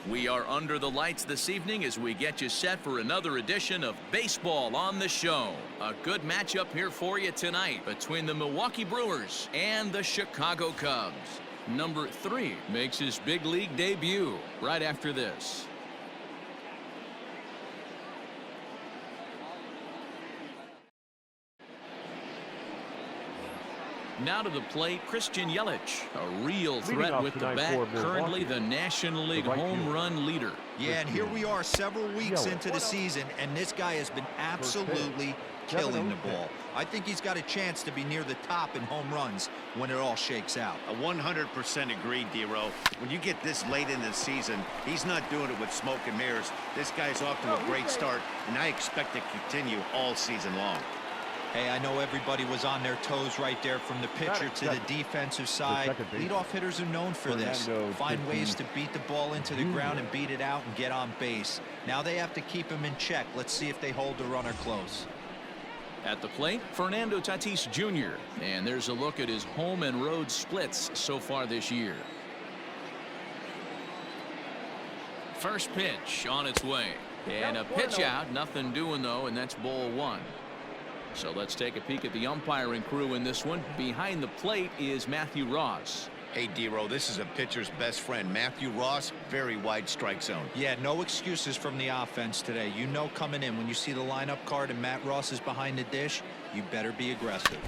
We are under the lights this evening as we get you set for another edition of Baseball on the Show. A good matchup here for you tonight between the Milwaukee Brewers and the Chicago Cubs. Number 3 makes his big league debut right after this. Now to the plate, Christian Yelich, a real threat with the bat, currently the National League home run leader. Yeah, and here we are several weeks into the season, and this guy has been absolutely killing the ball. I think he's got a chance to be near the top in home runs when it all shakes out. 100% agreed, D-Row. When you get this late in the season, he's not doing it with smoke and mirrors. This guy's off to a great start, and I expect to continue all season long. Hey, I know everybody was on their toes right there from the pitcher to the defensive side. Leadoff hitters are known for this. Find ways to beat the ball into the ground and beat it out and get on base. Now they have to keep him in check. Let's see if they hold the runner close. At the plate, Fernando Tatis Jr. And there's a look at his home and road splits so far this year. First pitch on its way. And a pitch out. Nothing doing, though, and that's ball 1. So let's take a peek at the umpiring crew in this one. Behind the plate is Matthew Ross. Hey, D-Row, this is a pitcher's best friend, Matthew Ross. Very wide strike zone. Yeah, no excuses from the offense today. You know coming in when you see the lineup card and Matt Ross is behind the dish, you better be aggressive.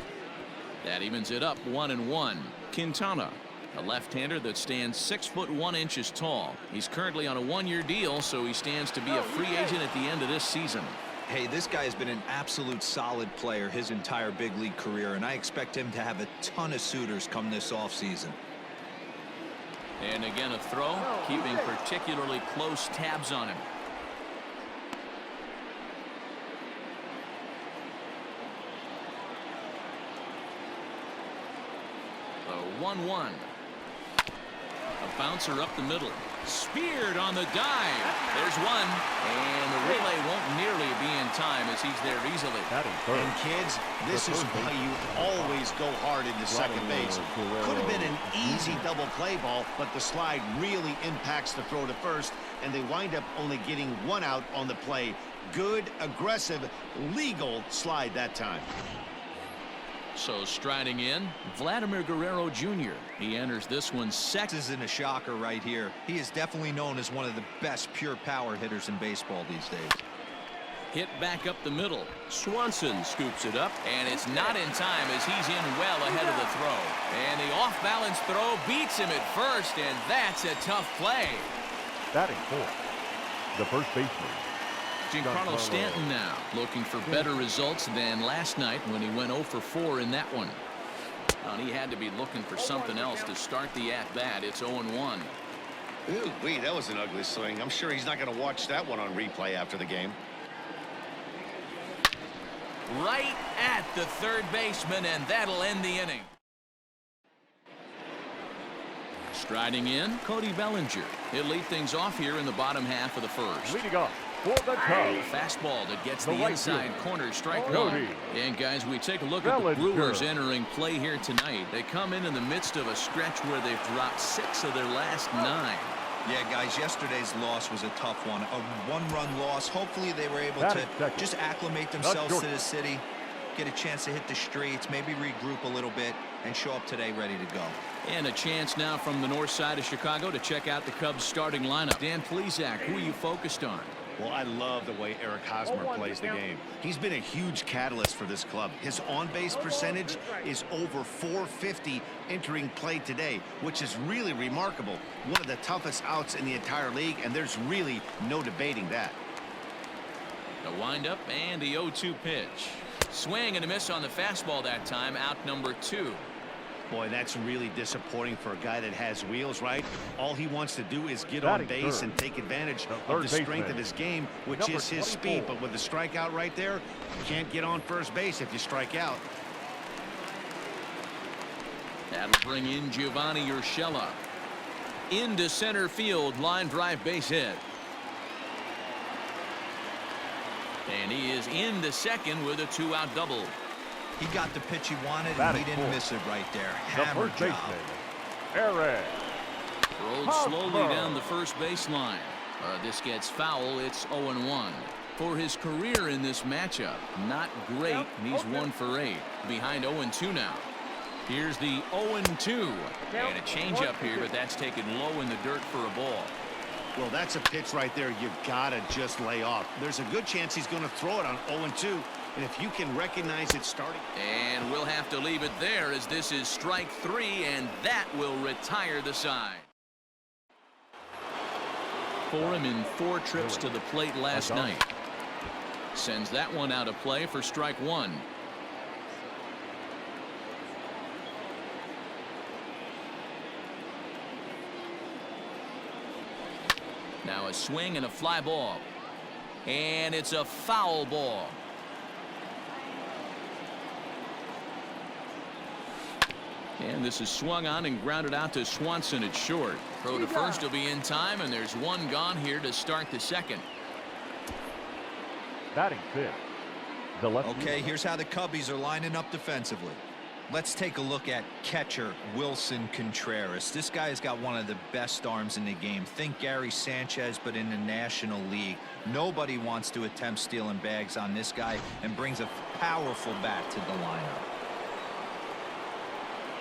That evens it up 1-1. Quintana, a left-hander that stands 6'1" tall. He's currently on a 1-year deal, so he stands to be a free agent at the end of this season. Hey, this guy has been an absolute solid player his entire big league career, and I expect him to have a ton of suitors come this offseason. And again a throw, keeping particularly close tabs on him. The 1-1. A bouncer up the middle. Speared on the dive. There's one. And the relay won't nearly be in time as he's there easily. And kids, this is why you always go hard into second base. Could have been an easy double play ball, but the slide really impacts the throw to first, and they wind up only getting 1 out on the play. Good, aggressive, legal slide that time. So striding in, Vladimir Guerrero Jr. He enters this one second. This isn't a shocker right here. He is definitely known as one of the best pure power hitters in baseball these days. Hit back up the middle. Swanson scoops it up, and it's not in time as he's in well ahead of the throw. And the off-balance throw beats him at first, and that's a tough play. Batting fourth, the first baseman, Giancarlo Stanton now looking for better results than last night when he went 0 for 4 in that one. And he had to be looking for something else to start the at-bat. It's 0-1. Ooh, wait, that was an ugly swing. I'm sure he's not going to watch that one on replay after the game. Right at the third baseman, and that'll end the inning. Striding in, Cody Bellinger. He'll lead things off here in the bottom half of the first. leading off for the Cubs, fastball that gets the right inside field, corner, strike Cody one. And guys, we take a look at the Brewers entering play here tonight. They come in the midst of a stretch where they've dropped 6 of their last 9. Yeah, guys, yesterday's loss was a tough one. A 1-run loss. Hopefully they were able to just acclimate themselves to the city, get a chance to hit the streets, maybe regroup a little bit, and show up today ready to go. And a chance now from the north side of Chicago to check out the Cubs starting lineup. Dan Plesac, who are you focused on? Well, I love the way Eric Hosmer plays the game. He's been a huge catalyst for this club. His on-base percentage is over .450 entering play today, which is really remarkable. One of the toughest outs in the entire league, and there's really no debating that. The windup and the 0-2 pitch. Swing and a miss on the fastball that time, out number 2. Boy, that's really disappointing for a guy that has wheels, right? All he wants to do is get on base and take advantage of the strength of his game, which is his speed. But with the strikeout right there, you can't get on first base if you strike out. That'll bring in Giovanni Urshela. Into center field, line drive base hit. And he is into second with a 2-out double. He got the pitch he wanted, and he didn't miss it right there. Hammer job. Eric. Rolled slowly down the first baseline. This gets foul. It's 0-1. For his career in this matchup, not great. He's 1 for 8. Behind 0-2 now. Here's the 0-2. And a changeup here, but that's taken low in the dirt for a ball. Well, that's a pitch right there you gotta just lay off. There's a good chance he's going to throw it on 0-2. And if you can recognize it starting. And we'll have to leave it there as this is strike 3, and that will retire the side. For him in 4 trips to the plate last night. Sends that one out of play for strike 1. Now a swing and a fly ball. And it's a foul ball. And this is swung on and grounded out to Swanson at short. Throw to first will be in time, and there's one gone here to start the second. Batting 5th, the left. Okay, here's how the Cubbies are lining up defensively. Let's take a look at catcher Wilson Contreras. This guy has got one of the best arms in the game. Think Gary Sanchez, but in the National League. Nobody wants to attempt stealing bags on this guy, and brings a powerful bat to the lineup.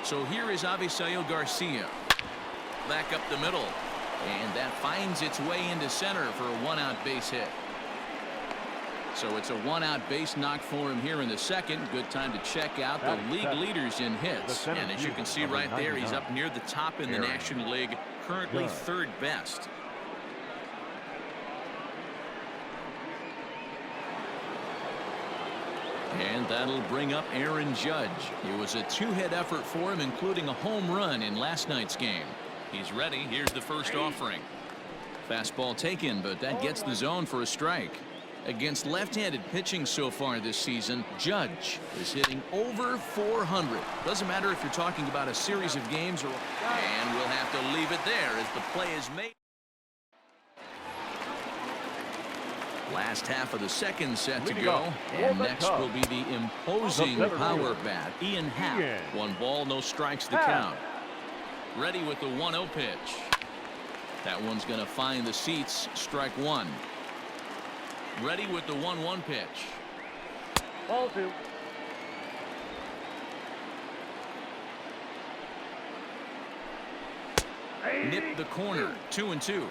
So here is Avisail Garcia. Back up the middle. And that finds its way into center for a 1-out base hit. So it's a 1-out base knock for him here in the second. Good time to check out the league leaders in hits. And as you can see right there, he's up near the top in the National League, currently 3rd best. And that'll bring up Aaron Judge. It was a 2-hit effort for him, including a home run in last night's game. He's ready. Here's the first offering. Fastball taken, but that gets the zone for a strike. Against left-handed pitching so far this season, Judge is hitting over 400. Doesn't matter if you're talking about a series of games or... And we'll have to leave it there as the play is made. Last half of the second set to go, and next will be the imposing power bat, Ian Happ. 1 ball, no strikes to count. Ready with the 1-0 pitch. That one's going to find the seats, strike 1. Ready with the 1-1 pitch. Ball 2. Nip the corner, 2-2.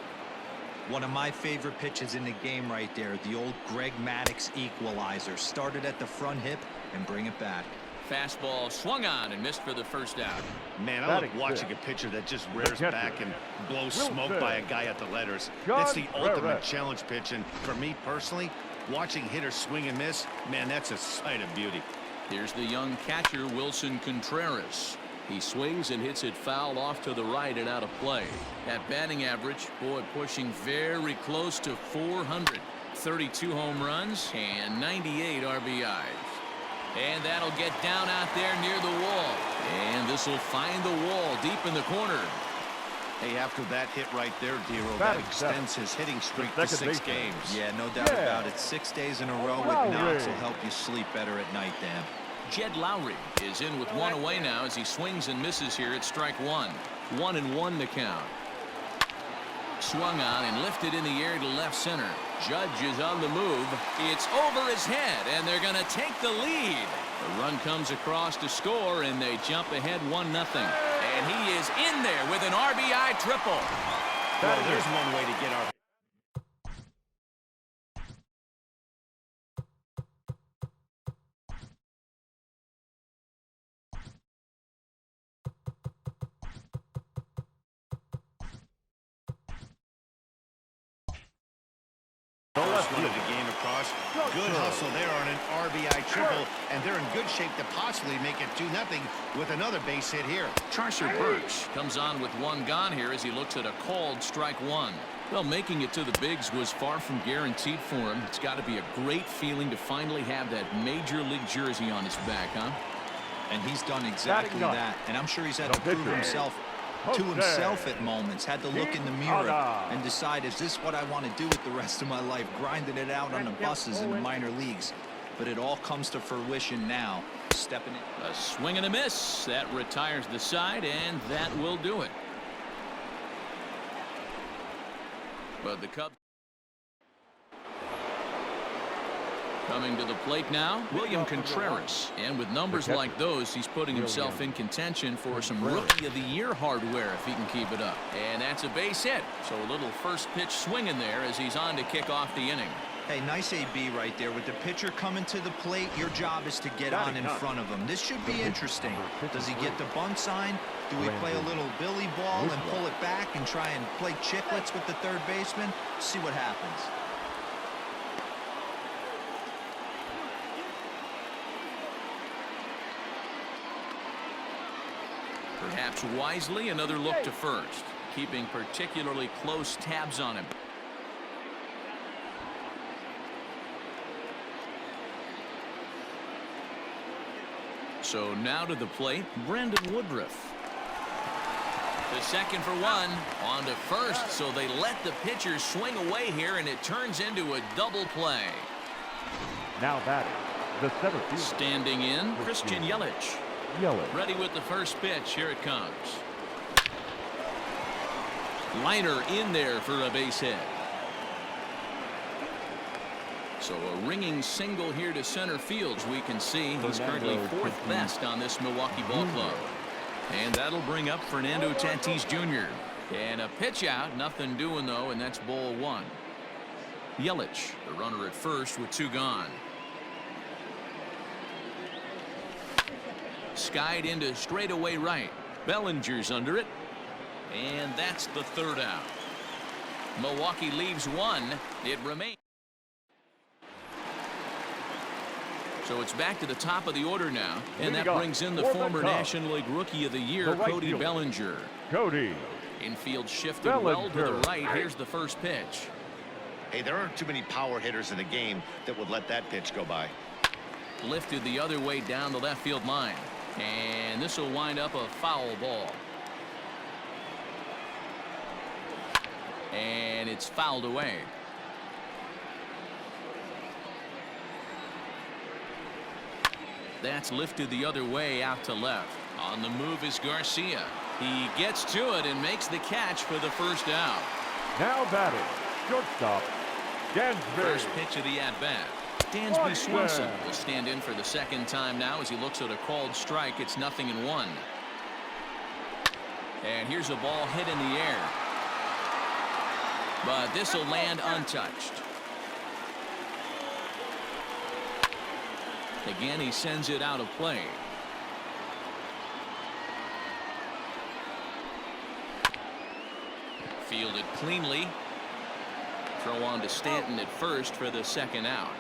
One of my favorite pitches in the game right there, the old Greg Maddux equalizer. Started at the front hip and bring it back. Fastball swung on and missed for the first out. Man, I love watching a pitcher that just rears back and blows smoke by a guy at the letters. That's the ultimate challenge pitch, and for me personally, watching hitters swing and miss, man, that's a sight of beauty. Here's the young catcher, Wilson Contreras. He swings and hits it foul off to the right and out of play. That batting average, boy, pushing very close to 400. 32 home runs and 98 RBIs. And that'll get down out there near the wall. And this will find the wall deep in the corner. Hey, after that hit right there, Dero, that extends his hitting streak to 6 games. Yeah, no doubt about it. 6 days in a row with knocks will help you sleep better at night, Dan. Jed Lowry is in with 1 away now as he swings and misses here at strike 1. 1-1 the count. Swung on and lifted in the air to left center. Judge is on the move. It's over his head, and they're going to take the lead. The run comes across to score, and they jump ahead 1-0. And he is in there with an RBI triple. Well, there's one way to get our... One of the game across. Good hustle there on an RBI triple, and they're in good shape to possibly make it 2-0 with another base hit here. Charcer Birch comes on with 1 gone here as he looks at a called strike 1. Well, making it to the bigs was far from guaranteed for him. It's got to be a great feeling to finally have that major league jersey on his back, huh? And he's done exactly that. And I'm sure he's had to prove himself to himself at moments. Had to look in the mirror and decide, is this what I want to do with the rest of my life? Grinding it out on the buses in the minor leagues. But it all comes to fruition now. Stepping in. A swing and a miss. That retires the side, and that will do it. But the Cubs coming to the plate now, William Contreras. And with numbers like those, he's putting himself in contention for some Rookie of the Year hardware if he can keep it up. And that's a base hit. So a little first pitch swing in there as he's on to kick off the inning. Hey, nice AB right there. With the pitcher coming to the plate, your job is to get on in front of him. This should be interesting. Does he get the bunt sign? Do we play a little billy ball and pull it back and try and play chicklets with the third baseman? See what happens. Perhaps wisely, another look to first, keeping particularly close tabs on him. So now to the plate, Brandon Woodruff. The second for one, on to first, so they let the pitcher swing away here, and it turns into a double play. Now batting, the center fielder. Standing in, Christian Yelich. Ready with the first pitch. Here it comes. Liner in there for a base hit. So a ringing single here to center field. We can see he's currently fourth best on this Milwaukee ball club. And that'll bring up Fernando Tatis Jr. And a pitch out, nothing doing though, and that's ball one. Yelich, the runner at first with two gone. Skied into straightaway right. Bellinger's under it. And that's the third out. Milwaukee leaves one. It remains. So it's back to the top of the order now. And that brings in the former National League Rookie of the Year, Cody Bellinger. Infield shifted well to the right. Here's the first pitch. Hey, there aren't too many power hitters in the game that would let that pitch go by. Lifted the other way down the left field line. And this will wind up a foul ball. And it's fouled away. That's lifted the other way out to left. On the move is Garcia. He gets to it and makes the catch for the first out. Now batting, shortstop, Dansby. First pitch of the at-bat. Dansby Swanson will stand in for the second time now as he looks at a called strike. It's 0-1. And here's a ball hit in the air. But this will land untouched. Again, he sends it out of play. Fielded cleanly. Throw on to Stanton at first for the second out.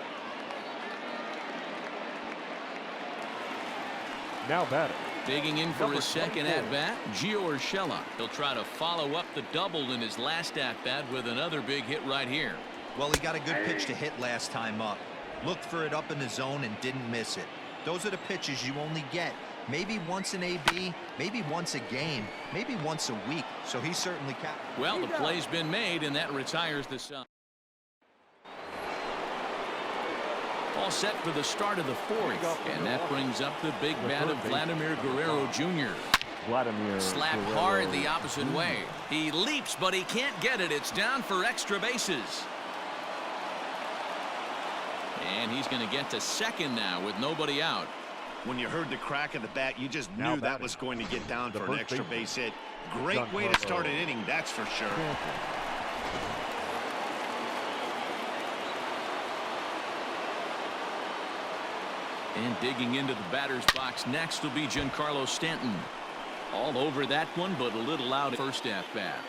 Now batting. Digging in for his second at-bat, Gio Urshela. He'll try to follow up the double in his last at-bat with another big hit right here. Well, he got a good pitch to hit last time up. Looked for it up in the zone and didn't miss it. Those are the pitches you only get maybe once in AB, maybe once a game, maybe once a week. So he certainly can. Well, the play's been made, and that retires the side. All set for the start of the fourth, and that brings up the big bat of Vladimir Guerrero Jr. Slap hard the opposite way. He leaps, but he can't get it. It's down for extra bases. And he's going to get to second now with nobody out. When you heard the crack of the bat, you just knew that was going to get down for an extra base hit. Great way to start an inning, that's for sure. And digging into the batter's box next will be Giancarlo Stanton. All over that one, but a little out at first at bat.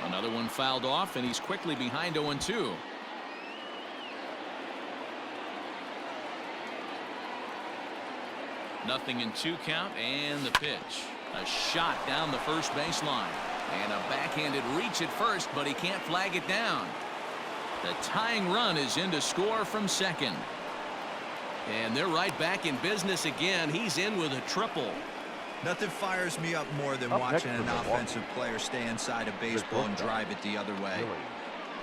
Another one fouled off, and he's quickly behind 0-2. Nothing in 2 count, and the pitch. A shot down the first baseline. And a backhanded reach at first, but he can't flag it down. The tying run is in to score from second. And they're right back in business again. He's in with a triple. Nothing fires me up more than watching an offensive player stay inside a baseball and drive it the other way.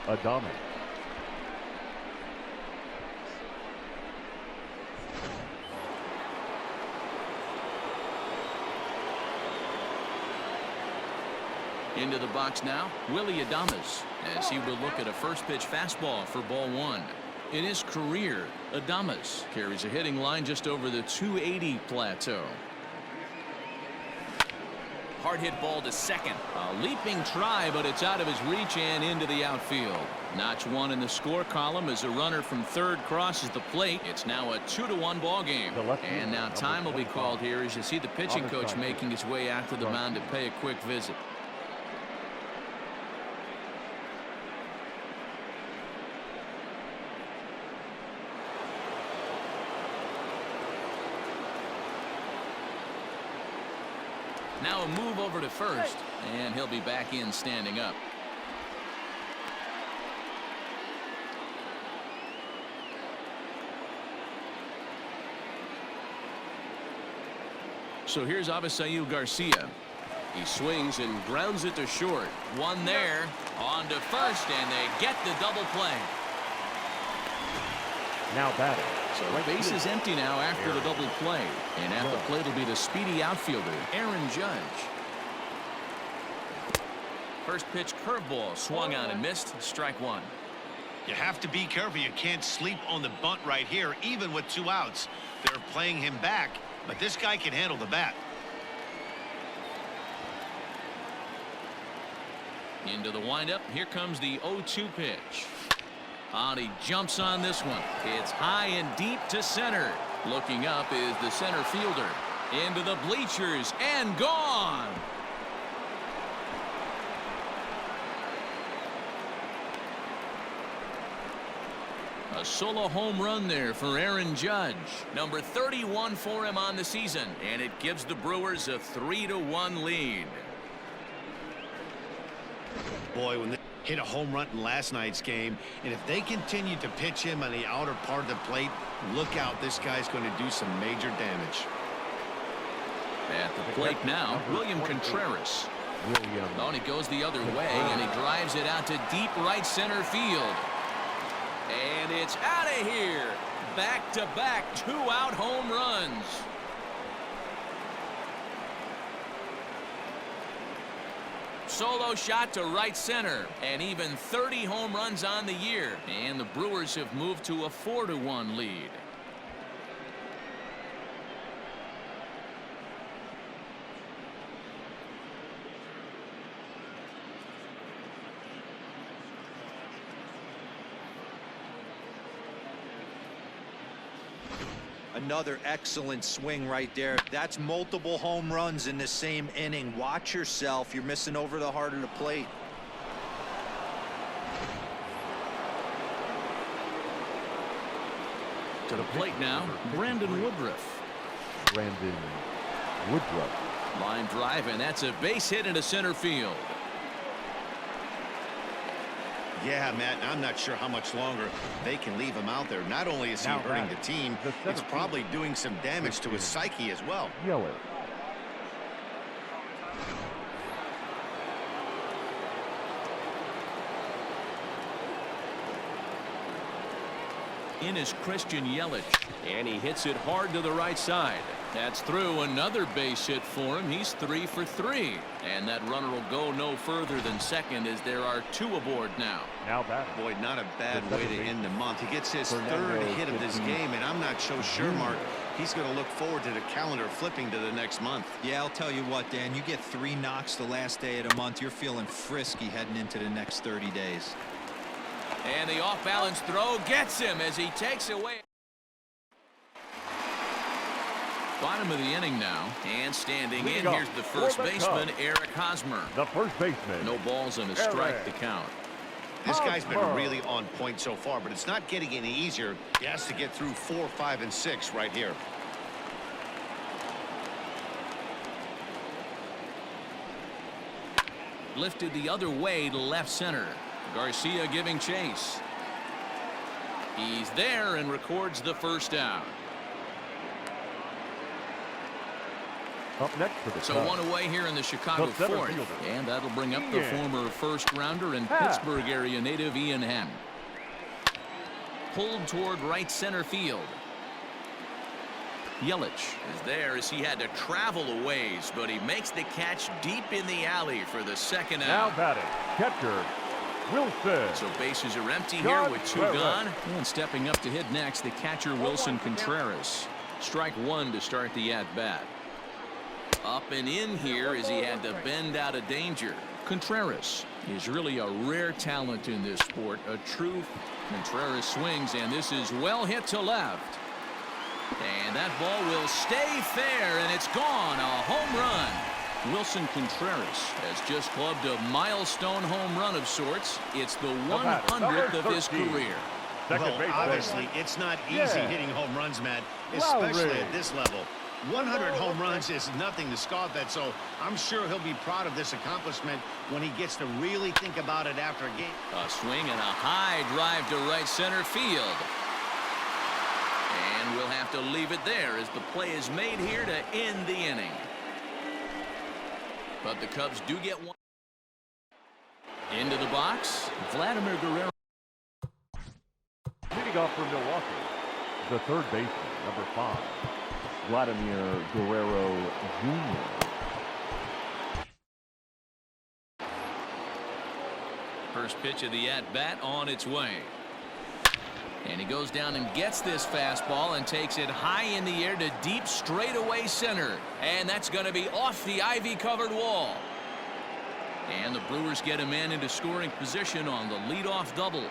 Adames. Into the box now, Willie Adames, as he will look at a first pitch fastball for ball one. In his career, Adames carries a hitting line just over the 280 plateau. Hard hit ball to second. A leaping try, but it's out of his reach and into the outfield. Notch one in the score column as a runner from third crosses the plate. It's now a 2-1 ball game. And now time will be called here as you see the pitching coach making his way out to the mound to pay a quick visit. Now a move over to first, and he'll be back in standing up. So here's Avisail Garcia. He swings and grounds it to short. One there, on to first, and they get the double play. Now batting. So the base is empty now after the double play. And at the plate will be the speedy outfielder, Aaron Judge. First pitch curveball swung on and missed. Strike one. You have to be careful. You can't sleep on the bunt right here, even with 2 outs. They're playing him back, but this guy can handle the bat. Into the windup. Here comes the 0-2 pitch. And he jumps on this one. It's high and deep to center. Looking up is the center fielder. Into the bleachers and gone. A solo home run there for Aaron Judge. Number 31 for him on the season. And it gives the Brewers a 3-1 lead. Boy, when they hit a home run in last night's game, and if they continue to pitch him on the outer part of the plate, look out, this guy's going to do some major damage. At the plate now, William Contreras. Oh, and he goes the other way, and he drives it out to deep right center field. And it's out of here. Back-to-back 2-out home runs. Solo shot to right center, and even 30 home runs on the year. And the Brewers have moved to a 4-1 lead. Another excellent swing right there. That's multiple home runs in the same inning. Watch yourself. You're missing over the heart of the plate. To the plate now, Brandon Woodruff. Brandon Woodruff. Line drive, and that's a base hit into center field. Yeah, Matt, I'm not sure how much longer they can leave him out there. Not only is he hurting the team, it's probably doing some damage to his psyche as well. Yeller. In is Christian Yelich, and he hits it hard to the right side. That's through. Another base hit for him. He's 3 for 3, and that runner will go no further than second as there are 2 aboard now. Now batting. Boy, not a bad way to end the month. He gets his third hit of this game, and I'm not so sure, Mark, he's going to look forward to the calendar flipping to the next month. Yeah, I'll tell you what, Dan, you get 3 knocks the last day of the month, you're feeling frisky heading into the next 30 days. And the off-balance throw gets him as he takes away. Bottom of the inning now, and standing in, here's the first baseman, Eric Hosmer. The first baseman. No balls and a strike to count. This guy's been really on point so far, but it's not getting any easier. He has to get through 4, 5, and 6 right here. Lifted the other way to left center. Garcia giving chase. He's there and records the first out. Up next for the So Cubs. one away here in the Chicago The center fourth. fielder. And that'll bring up the former first rounder and Pittsburgh area native Ian Hamm. Pulled toward right center field. Yelich is there as he had to travel a ways, but he makes the catch deep in the alley for the second out. Now batting, catcher, Wilson. So bases are empty here with two gone. And stepping up to hit next, the catcher Wilson Contreras. Strike one to start the at-bat. Up and in here as he had to bend out of danger. Contreras is really a rare talent in this sport. A true Contreras swings, and this is well hit to left. And that ball will stay fair, and it's gone. A home run. Wilson Contreras has just clubbed a milestone home run of sorts. It's the 100th of his career. Well, obviously, it's not easy hitting home runs, Matt, especially at this level. 100 home runs is nothing to scoff at, so I'm sure he'll be proud of this accomplishment when he gets to really think about it after a game. A swing and a high drive to right center field. And we'll have to leave it there as the play is made here to end the inning. But the Cubs do get one. Into the box, Vladimir Guerrero. Leading off for Milwaukee, the third baseman, number 5, Vladimir Guerrero Jr. First pitch of the at-bat on its way. And he goes down and gets this fastball and takes it high in the air to deep straightaway center. And that's going to be off the ivy-covered wall. And the Brewers get a man into scoring position on the leadoff double.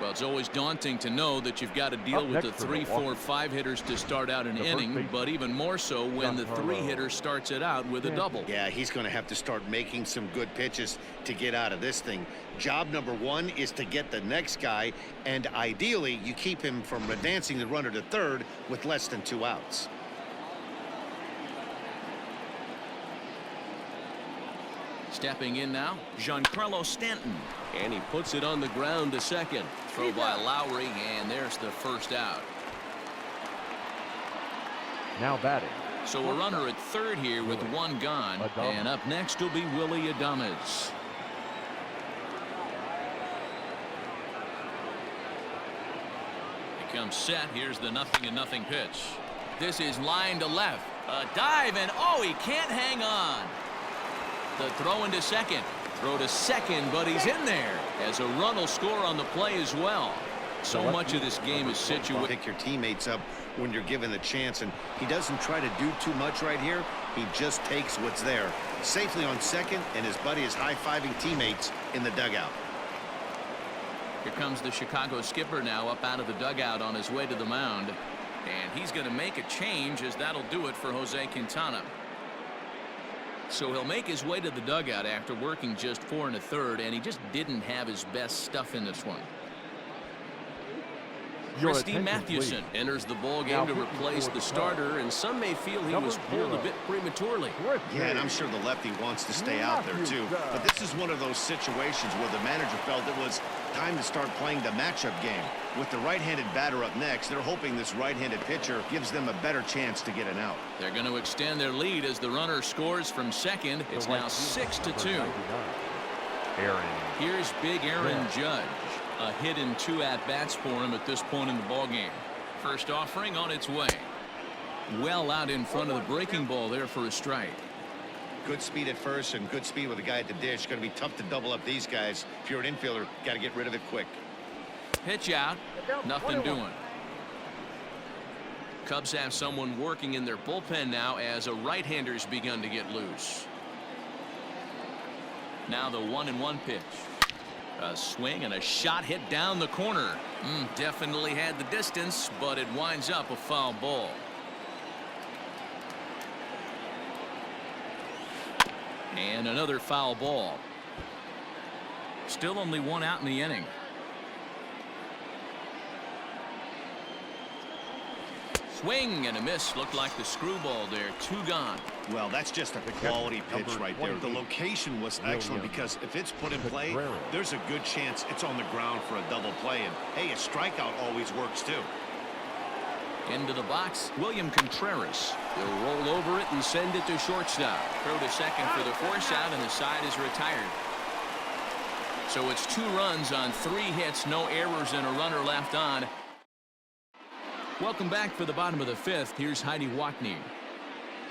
Well, it's always daunting to know that you've got to deal with the 3, 4, 5 hitters to start out an inning, but even more so when the 3-hitter starts it out with a double. Yeah, he's going to have to start making some good pitches to get out of this thing. Job number 1 is to get the next guy, and ideally you keep him from advancing the runner to third with less than 2 outs. Stepping in now, Giancarlo Stanton. And he puts it on the ground to second. Throw by Lowry, and there's the first out. Now batting. So a runner at third here with 1 gone. And up next will be Willie Adames. He comes set. Here's the 0-0 pitch. This is line to left. A dive, and oh, he can't hang on. The throw into second. Throw to second, but he's in there as a run will score on the play as well. So much of this game is situated. Pick your teammates up when you're given the chance, and he doesn't try to do too much right here. He just takes what's there. Safely on second, and his buddy is high-fiving teammates in the dugout. Here comes the Chicago skipper now up out of the dugout on his way to the mound. And he's going to make a change, as that'll do it for Jose Quintana. So he'll make his way to the dugout after working just 4 1/3, and he just didn't have his best stuff in this one. Christy Mathewson enters the ball game to replace the starter, and some may feel he was pulled a bit prematurely. Yeah, and I'm sure the lefty wants to stay out there too. But this is one of those situations where the manager felt it was time to start playing the matchup game. With the right-handed batter up next, they're hoping this right-handed pitcher gives them a better chance to get an out. They're going to extend their lead as the runner scores from second. It's now 6-2. Here's big Aaron Judge. A hit in 2 at-bats for him at this point in the ballgame. First offering on its way. Well out in front of the breaking ball there for a strike. Good speed at first and good speed with the guy at the dish. Going to be tough to double up these guys. If you're an infielder, got to get rid of it quick. Pitch out. Nothing doing. Cubs have someone working in their bullpen now as a right-hander's begun to get loose. Now the 1-1 pitch. A swing and a shot hit down the corner. Definitely had the distance, but it winds up a foul ball. And another foul ball. Still only 1 out in the inning. Swing and a miss. Looked like the screwball there. 2 gone. Well, that's just a quality pitch right there. The location was excellent because if it's put in play, there's a good chance it's on the ground for a double play. And, hey, a strikeout always works, too. Into the box, William Contreras. He'll roll over it and send it to shortstop. Throw to second for the force out, and the side is retired. So it's 2 runs on 3 hits, no errors, and a runner left on. Welcome back for the bottom of the fifth. Here's Heidi Watney.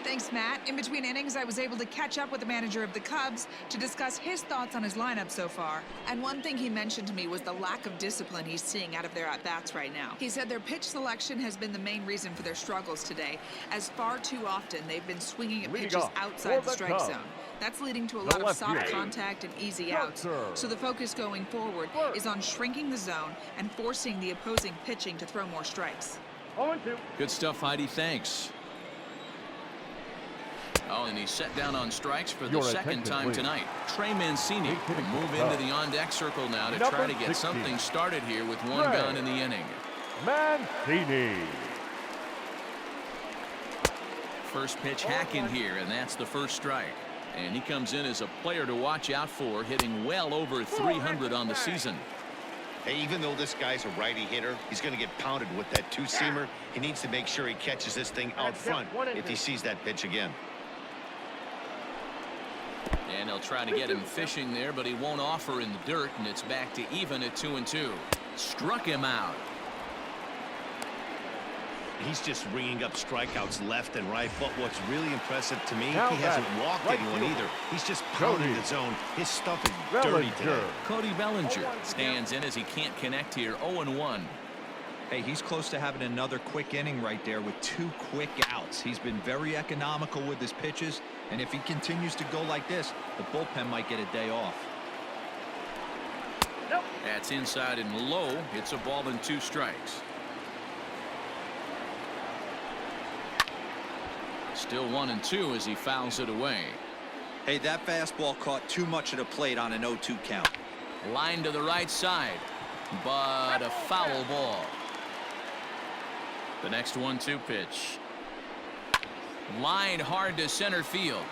Thanks, Matt. In between innings, I was able to catch up with the manager of the Cubs to discuss his thoughts on his lineup so far. And one thing he mentioned to me was the lack of discipline he's seeing out of their at-bats right now. He said their pitch selection has been the main reason for their struggles today, as far too often they've been swinging at pitches outside the strike zone. That's leading to a lot of soft contact and easy outs. So the focus going forward is on shrinking the zone and forcing the opposing pitching to throw more strikes. Good stuff, Heidi. Thanks. Oh, and he's set down on strikes for the second time tonight. Trey Mancini will move into the on-deck circle now to try to get something started here with one gone in the inning. Mancini. First pitch hacking here, and that's the first strike. And he comes in as a player to watch out for, hitting well over 300 on the season. Hey, even though this guy's a righty hitter, he's going to get pounded with that two-seamer. He needs to make sure he catches this thing out front if he sees that pitch again. And they'll try to get him fishing there, but he won't offer in the dirt, and it's back to even at 2-2. Struck him out. He's just ringing up strikeouts left and right, but what's really impressive to me, he hasn't walked anyone either. He's just pounding the zone. His stuff is dirty today. Cody Bellinger stands in as he can't connect here. 0-1. Hey, he's close to having another quick inning right there with 2 quick outs. He's been very economical with his pitches, and if he continues to go like this, the bullpen might get a day off. That's inside and low. It's a ball and 2 strikes. Still 1-2 as he fouls it away. Hey, that fastball caught too much of the plate on an 0-2 count. Line to the right side, but a foul ball. The next 1-2 pitch. Line hard to center field.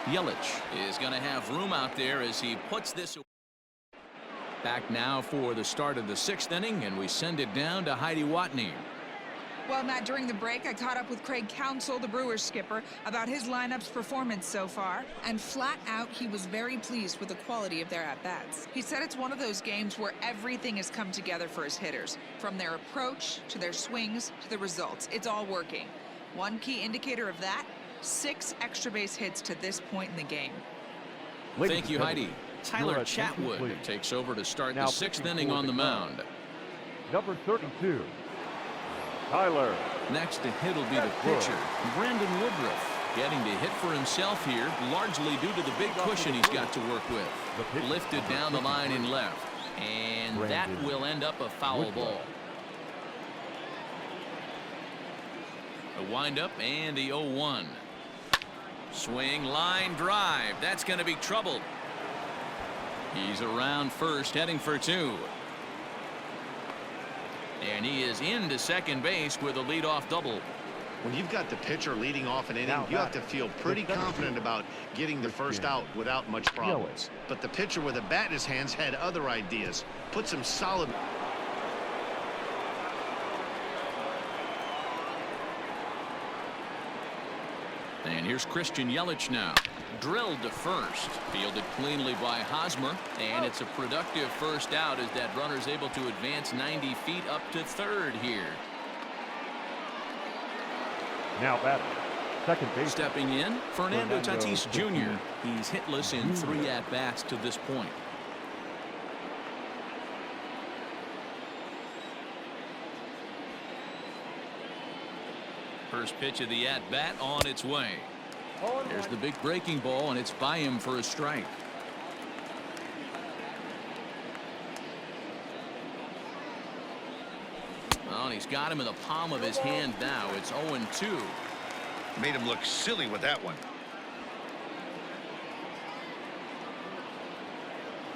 Yelich is going to have room out there as he puts this away. Back now for the start of the 6th inning, and we send it down to Heidi Watney. Well, Matt, during the break, I caught up with Craig Counsell, the Brewers skipper, about his lineup's performance so far. And flat out, he was very pleased with the quality of their at-bats. He said it's one of those games where everything has come together for his hitters. From their approach, to their swings, to the results. It's all working. One key indicator of that, 6 extra base hits to this point in the game. Thank you, Heidi. Tyler Chatwood takes over to start the 6th inning on the mound. Number 32. Tyler. Next to hit will be the pitcher, Brandon Woodruff, getting to hit for himself here, largely due to the big cushion he's got to work with. Lifted down the line in left, and that will end up a foul ball. A windup and the 0-1. Swing, line drive. That's going to be trouble. He's around first, heading for 2. And he is into second base with a leadoff double. When you've got the pitcher leading off an inning, you have to feel pretty confident about getting the first out without much problems. But the pitcher with a bat in his hands had other ideas. Put some solid. And here's Christian Yelich now. Drilled to first. Fielded cleanly by Hosmer. And it's a productive first out as that runner's able to advance 90 feet up to third here. Now batting. Second base. Stepping in, Fernando Tatis Jr. He's hitless in 3 at-bats to this point. First pitch of the at-bat on its way. There's the big breaking ball, and it's by him for a strike. Well, and he's got him in the palm of his hand now. It's 0-2. Made him look silly with that one.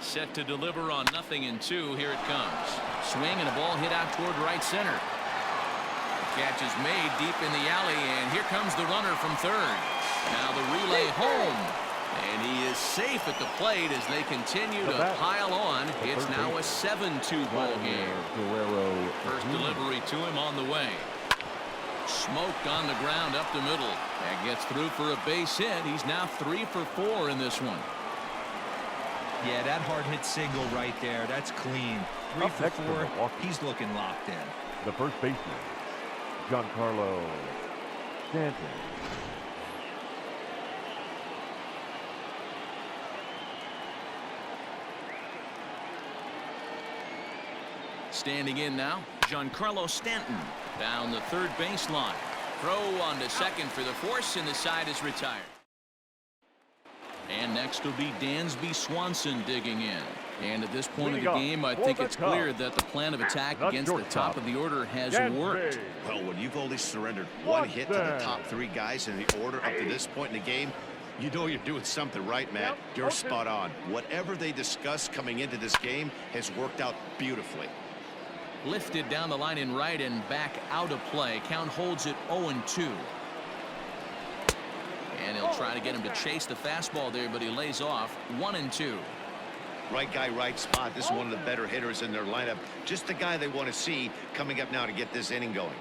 Set to deliver on 0-2. Here it comes. Swing and a ball hit out toward right center. The catch is made deep in the alley, and here comes the runner from third. Now the relay home, and he is safe at the plate as they continue to pile on. It's now a 7-2 ball game. First delivery to him on the way. Smoked on the ground up the middle. That gets through for a base hit. He's now 3 for 4 in this one. Yeah, that hard hit single right there. That's clean. 3 for 4. He's looking locked in. The first baseman, Giancarlo Stanton. Standing in now, Giancarlo Stanton down the third baseline. Throw on to second for the force, and the side is retired. And next will be Dansby Swanson digging in. And at this point of the game, I think it's clear that the plan of attack against the top of the order has worked. Well, when you've only surrendered one hit to the top three guys in the order up to this point in the game, you know you're doing something right, Matt. You're spot on. Whatever they discussed coming into this game has worked out beautifully. Lifted down the line in right and back out of play. Count holds it 0-2. And he'll try to get him to chase the fastball there, but he lays off 1-2. Right guy, right spot. This is one of the better hitters in their lineup. Just the guy they want to see coming up now to get this inning going.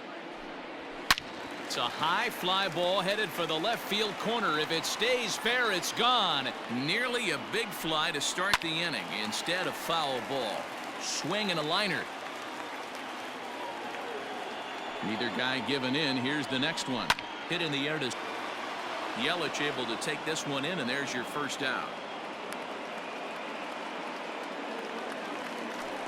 It's a high fly ball headed for the left field corner. If it stays fair, it's gone. Nearly a big fly to start the inning. Instead, a foul ball. Swing and a liner. Neither guy giving in. Here's the next one. Hit in the air to Yelich, able to take this one in, and there's your first out.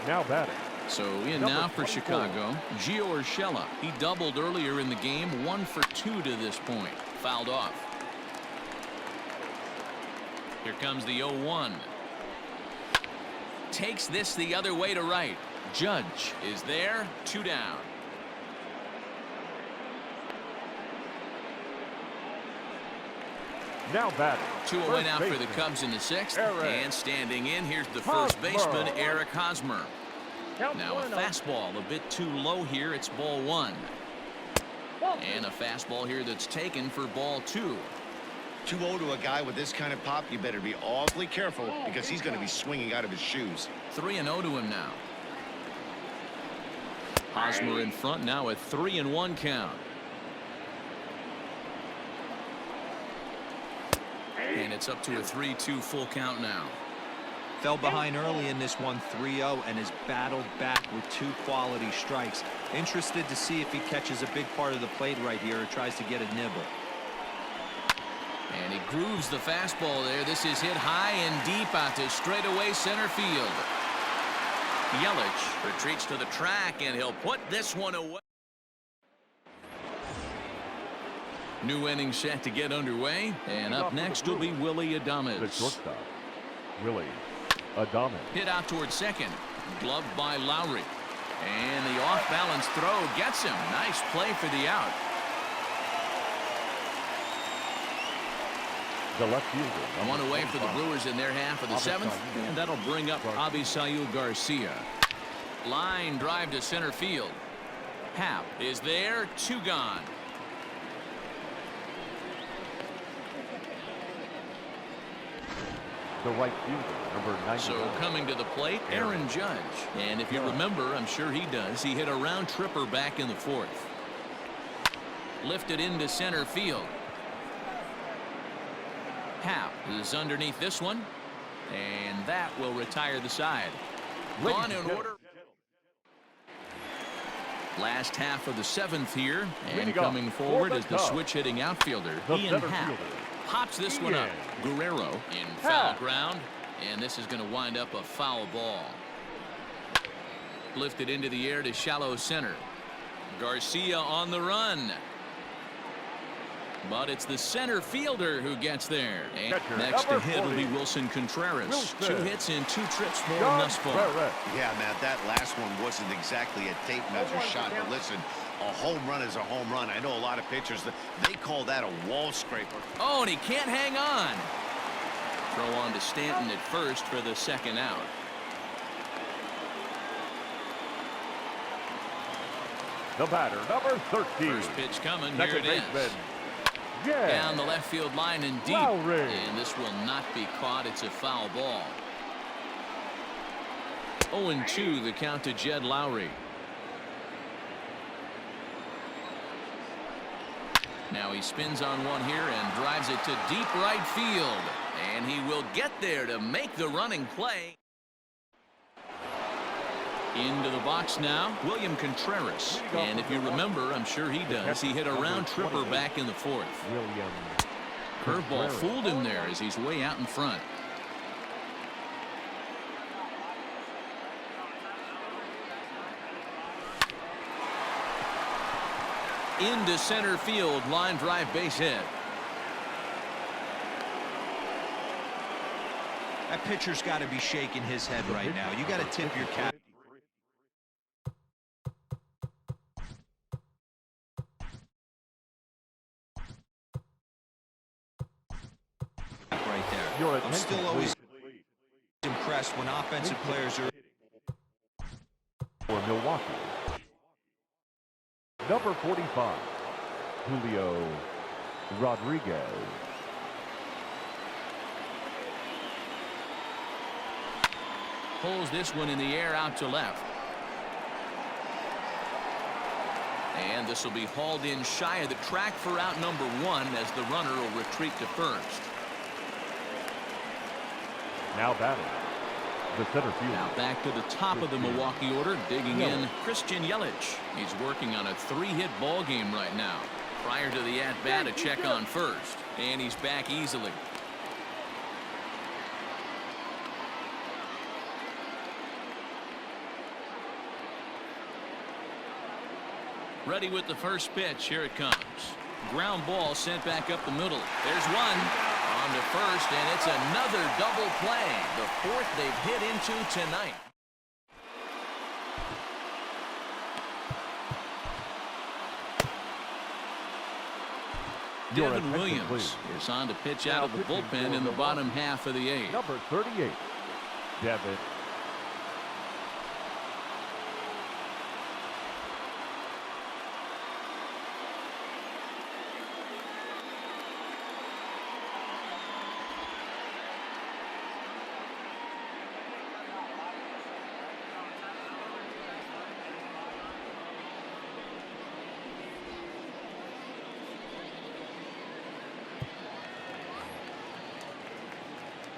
Now batting. So in now for Chicago, Gio Urshela. He doubled earlier in the game, 1 for 2 to this point. Fouled off. Here comes the 0-1. Takes this the other way to right. Judge is there, 2 down. Now batting. 2 away now for the Cubs in the 6th. And standing in, here's the first baseman, Eric Hosmer. Now a fastball a bit too low here. It's ball 1. And a fastball here that's taken for ball 2. 2-0 to a guy with this kind of pop, you better be awfully careful because he's going to be swinging out of his shoes. 3-0 to him now. Hosmer in front now at 3-1 count. And it's up to a 3-2 full count now. Fell behind early in this one 3-0 and has battled back with 2 quality strikes. Interested to see if he catches a big part of the plate right here or tries to get a nibble. And he grooves the fastball there. This is hit high and deep out to straightaway center field. Yelich retreats to the track, and he'll put this one away. New inning set to get underway, and up next will be Willy Adames. The shortstop, Willy Adames. Hit out towards second, gloved by Lowry, and the off-balance throw gets him. Nice play for the out. The left fielder. One away for the Brewers in their half of the 7th, and that'll bring up Avisail Garcia. Line drive to center field. Happ is there, 2 gone. The right fielder, number 9. So coming to the plate, Aaron Judge. And if you remember, I'm sure he does, he hit a round tripper back in the 4th. Lifted into center field. Happ is underneath this one, and that will retire the side. Gone in order. Last half of the 7th here, and coming forward is the switch-hitting outfielder, Ian Happ. Pops this one up. Guerrero in foul ground, and this is going to wind up a foul ball. Lifted into the air to shallow center. Garcia on the run. But it's the center fielder who gets there. And next to hit will be Wilson Contreras. 2 hits in 2 trips for him thus far. Yeah, Matt, that last one wasn't exactly a tape measure shot, but listen, a home run is a home run. I know a lot of pitchers, they call that a wall scraper. Oh, and he can't hang on. Throw on to Stanton at first for the 2nd out. The batter, number 13. First pitch coming. Here it is. Down the left field line and deep. And this will not be caught. It's a foul ball. 0-2 the count to Jed Lowry. Now he spins on one here and drives it to deep right field. And he will get there to make the running play. Into the box now, William Contreras. And if you remember, I'm sure he does, he hit a round tripper back in the fourth. William Curveball fooled him there as he's way out in front. Into center field, line drive base hit. That pitcher's got to be shaking his head right now. You got to tip your cap. Right there. I'm still always impressed when offensive players are. For Milwaukee, number 45, Julio Rodriguez. Pulls this one in the air out to left. And this will be hauled in shy of the track for out number 1 as the runner will retreat to first. Now batting, the center field. Now back to the top of the Milwaukee order, digging in Christian Yelich. He's working on a 3-hit ball game right now. Prior to the at-bat, a check on first. And he's back easily. Ready with the first pitch. Here it comes. Ground ball sent back up the middle. There's one on to first, and it's another double play. The 4th they've hit into tonight. Devin Williams is on to pitch out of the bullpen in the bottom half of the 8th. Number 38, Devin.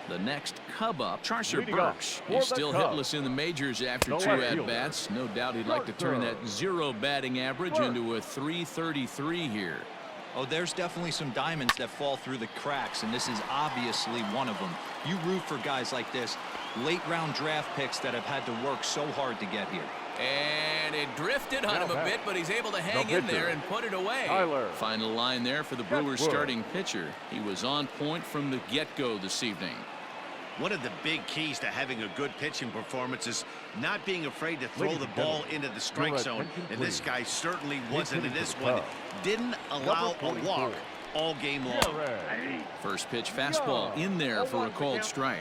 The next Cub up, Charcer Burks. He's still hitless in the majors after 2 at-bats. No doubt he'd like to turn that 0 batting average into a .333 here. Oh, there's definitely some diamonds that fall through the cracks, and this is obviously one of them. You root for guys like this, late-round draft picks that have had to work so hard to get here. And it drifted on him a bit, but he's able to hang in there and put it away. Final line there for the Brewers starting pitcher. He was on point from the get-go this evening. One of the big keys to having a good pitching performance is not being afraid to throw the ball into the strike zone. And this guy certainly wasn't in this one. Didn't allow a walk all game long. First pitch fastball in there for a called strike.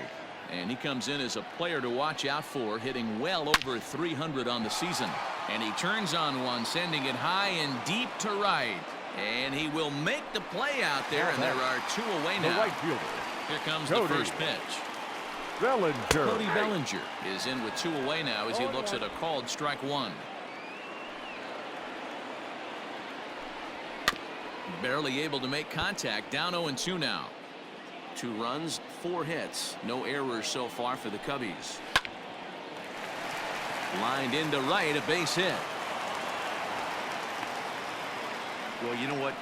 And he comes in as a player to watch out for, hitting well over 300 on the season. And he turns on one, sending it high and deep to right. And he will make the play out there, and there are 2 away now. Here comes the first pitch. Cody Bellinger is in with 2 away now as he looks at a called strike 1. Barely able to make contact. Down 0-2 now. 2 runs, 4 hits. No errors so far for the Cubbies. Lined into right, a base hit. Well, you know what?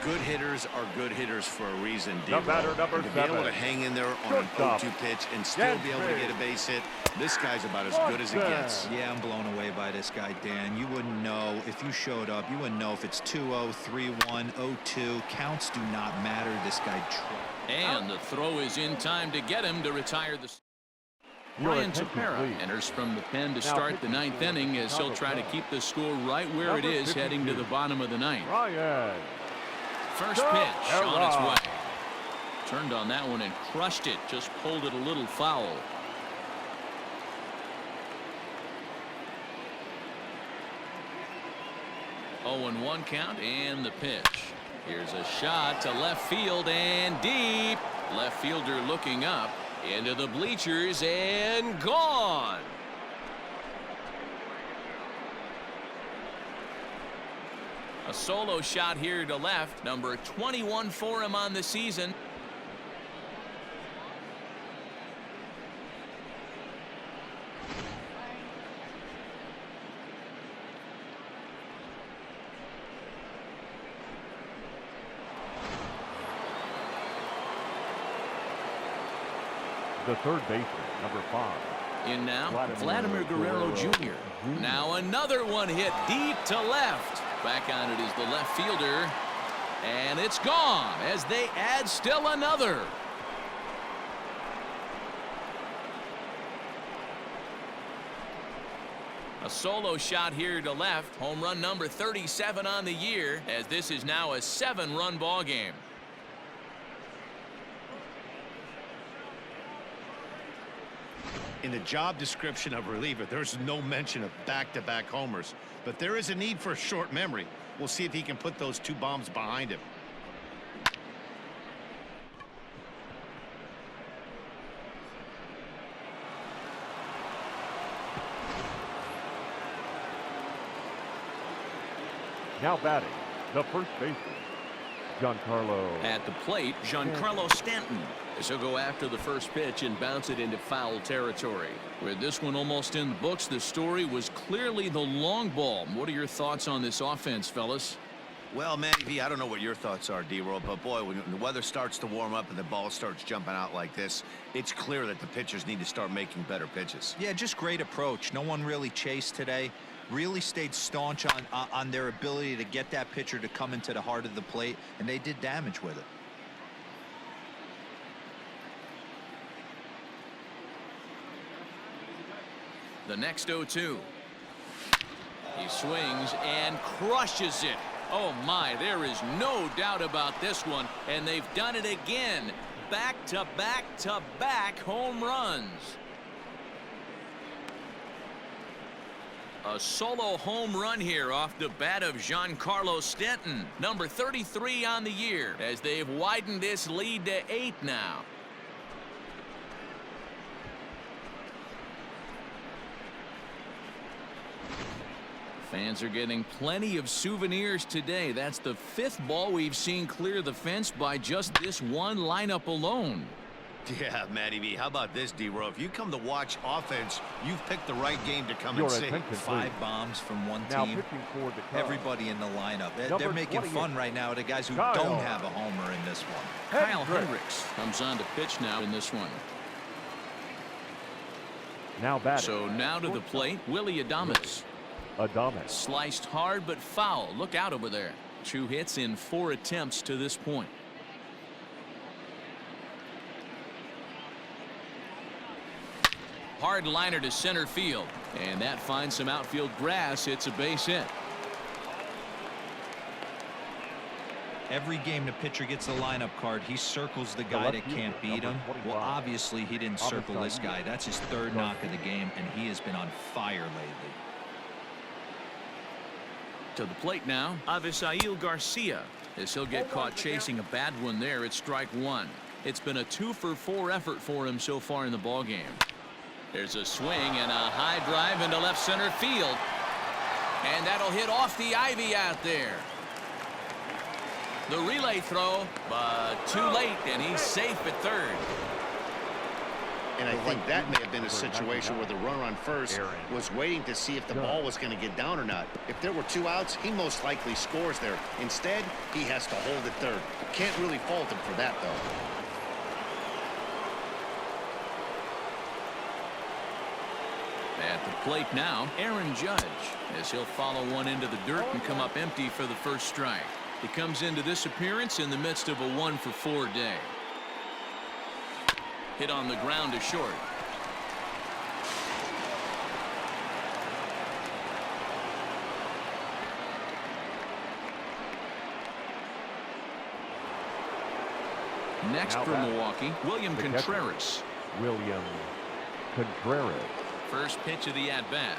Good hitters are good hitters for a reason. Number 7. To be able to hang in there on an 0-2 pitch and still be able to get a base hit, this guy's about as good as it gets. Yeah, I'm blown away by this guy, Dan. You wouldn't know if you showed up. You wouldn't know if it's 2-0, 3-1, 0-2. Counts do not matter. This guy. And the throw is in time to get him to retire the. Ryan Tepera enters from the pen to start the 9th inning as he'll try to keep the score right where it is heading to the bottom of the 9th. First pitch on its way. Turned on that one and crushed it. Just pulled it a little foul. Oh, 0-1 count and the pitch. Here's a shot to left field and deep. Left fielder looking up into the bleachers and gone. A solo shot here to left. Number 21 for him on the season. The third baseman, number 5. In now, Vladimir Guerrero Jr. Now another one hit deep to left. Back on it is the left fielder. And it's gone as they add still another. A solo shot here to left. Home run number 37 on the year, as this is now a 7-run ball game. In the job description of reliever, there's no mention of back-to-back homers, but there is a need for a short memory. We'll see if he can put those 2 bombs behind him. Now batting, the first baseman, Giancarlo. At the plate, Giancarlo Stanton. As he'll go after the first pitch and bounce it into foul territory. With this one almost in the books, the story was clearly the long ball. What are your thoughts on this offense, fellas? Well, Manny V, I don't know what your thoughts are, D-Roll, but boy, when the weather starts to warm up and the ball starts jumping out like this, it's clear that the pitchers need to start making better pitches. Yeah, just great approach. No one really chased today. Really stayed staunch on their ability to get that pitcher to come into the heart of the plate, and they did damage with it. The next 0-2. He swings and crushes it. Oh my, there is no doubt about this one, and they've done it again. Back-to-back-to-back home runs. A solo home run here off the bat of Giancarlo Stanton, number 33 on the year, as they've widened this lead to 8 now. Fans are getting plenty of souvenirs today. That's the 5th ball we've seen clear the fence by just this one lineup alone. Yeah, Matty V, how about this, D-Roll? If you come to watch offense, you've picked the right game to come and see. 5 bombs from one Now team. pitching for the Cubs. Everybody in the lineup. They're Number making 28. fun right now of the guys who Kyle. don't have a homer in this one. Kyle Hendricks comes on to pitch now in this one. Now batting. So now to the plate, Willie Adames. Adames. Sliced hard but foul. Look out over there. 2 hits in 4 attempts to this point. Hard liner to center field, and that finds some outfield grass. It's a base hit. Every game the pitcher gets the lineup card, he circles the guy that can't beat him. Well, obviously he didn't circle this guy. That's his 3rd knock of the game, and he has been on fire lately. To the plate now, Avisail Garcia, as he'll get caught chasing a bad one there at strike 1. It's been a 2-for-4 effort for him so far in the ballgame. There's a swing and a high drive into left center field. And that'll hit off the ivy out there. The relay throw, but too late, and he's safe at 3rd. And I think that may have been a situation where the runner on first was waiting to see if the ball was going to get down or not. If there were 2 outs, he most likely scores there. Instead, he has to hold at 3rd. Can't really fault him for that, though. At the plate now, Aaron Judge, as he'll follow one into the dirt and come up empty for the first strike. He comes into this appearance in the midst of a 1-for-4 day. Hit on the ground to short. Next Now for back. Milwaukee, William The Contreras. William Contreras. First pitch of the at-bat.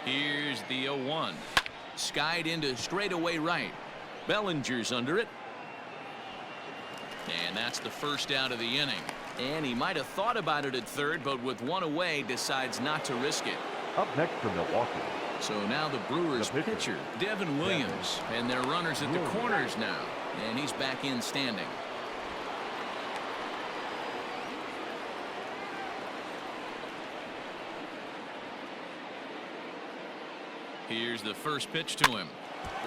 Here's the 0-1. Skied into straightaway right. Bellinger's under it. And that's the first out of the inning. And he might have thought about it at 3rd, but with 1 away, decides not to risk it. Up next for Milwaukee. So now the Brewers pitcher, Devin Williams, and their runners at the corners now. And he's back in standing. Here's the first pitch to him.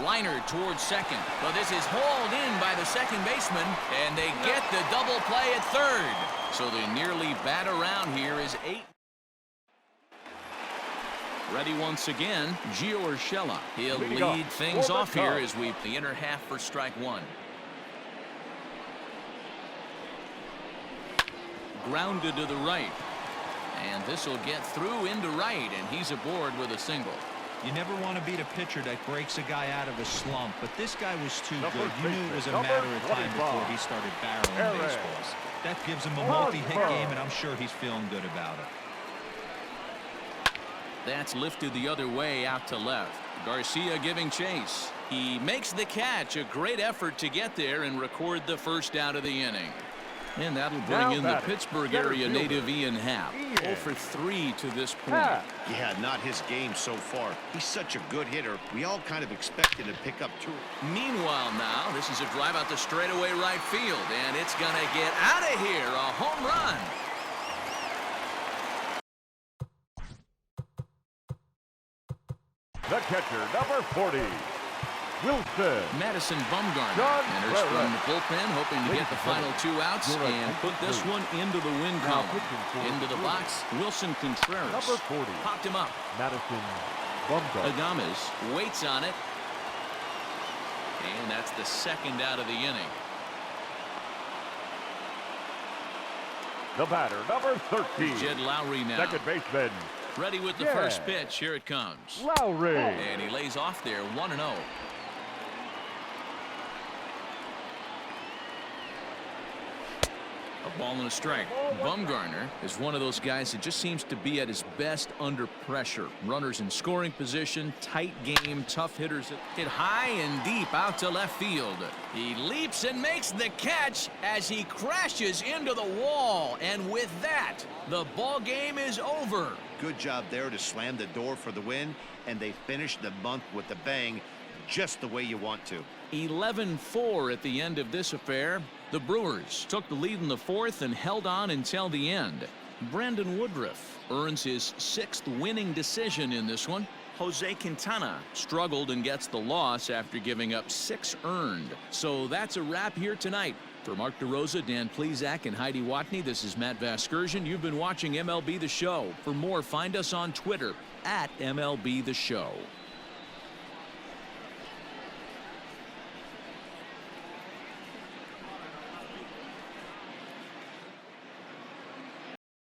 Liner towards second. But this is hauled in by the second baseman, and they get the double play at third. So they nearly bat around here as 8. Ready once again, Gio Urshela. He'll lead things off here as we the inner half for strike one. Grounded to the right. And this will get through into right, and he's aboard with a single. You never want to beat a pitcher that breaks a guy out of a slump, but this guy was too good. You knew it was a matter of time before he started barreling baseballs. That gives him a multi-hit game, and I'm sure he's feeling good about it. That's lifted the other way out to left. Garcia giving chase. He makes the catch. A great effort to get there and record the first out of the inning. And that'll bring in the Pittsburgh area native Ian Happ. 0 for 3 to this point. Yeah, not his game so far. He's such a good hitter. We all kind of expected to pick up 2. Meanwhile now, this is a drive out to straightaway right field. And it's going to get out of here. A home run. The catcher, number 40, Wilson. Madison Bumgarner enters from the bullpen, hoping to get the final 2 outs and put this one into the win column. Into the box, Wilson Contreras. Number 40. Popped him up. Madison Bumgarner. Adames waits on it. And that's the second out of the inning. The batter, number 13. Jed Lowry now. Second baseman. Ready with the first pitch. Here it comes. Lowry. And he lays off there 1-0. A ball and a strike. Bumgarner is one of those guys that just seems to be at his best under pressure. Runners in scoring position, tight game, tough hitters hit high and deep out to left field. He leaps and makes the catch as he crashes into the wall. And with that, the ball game is over. Good job there to slam the door for the win, and they finished the month with a bang, just the way you want to. 11-4 at the end of this affair. The Brewers took the lead in the 4th and held on until the end. Brandon Woodruff earns his 6th winning decision in this one. Jose Quintana struggled and gets the loss after giving up 6 earned. So that's a wrap here tonight. For Mark DeRosa, Dan Plesac, and Heidi Watney, this is Matt Vasgersian. You've been watching MLB The Show. For more, find us on Twitter @MLB The Show.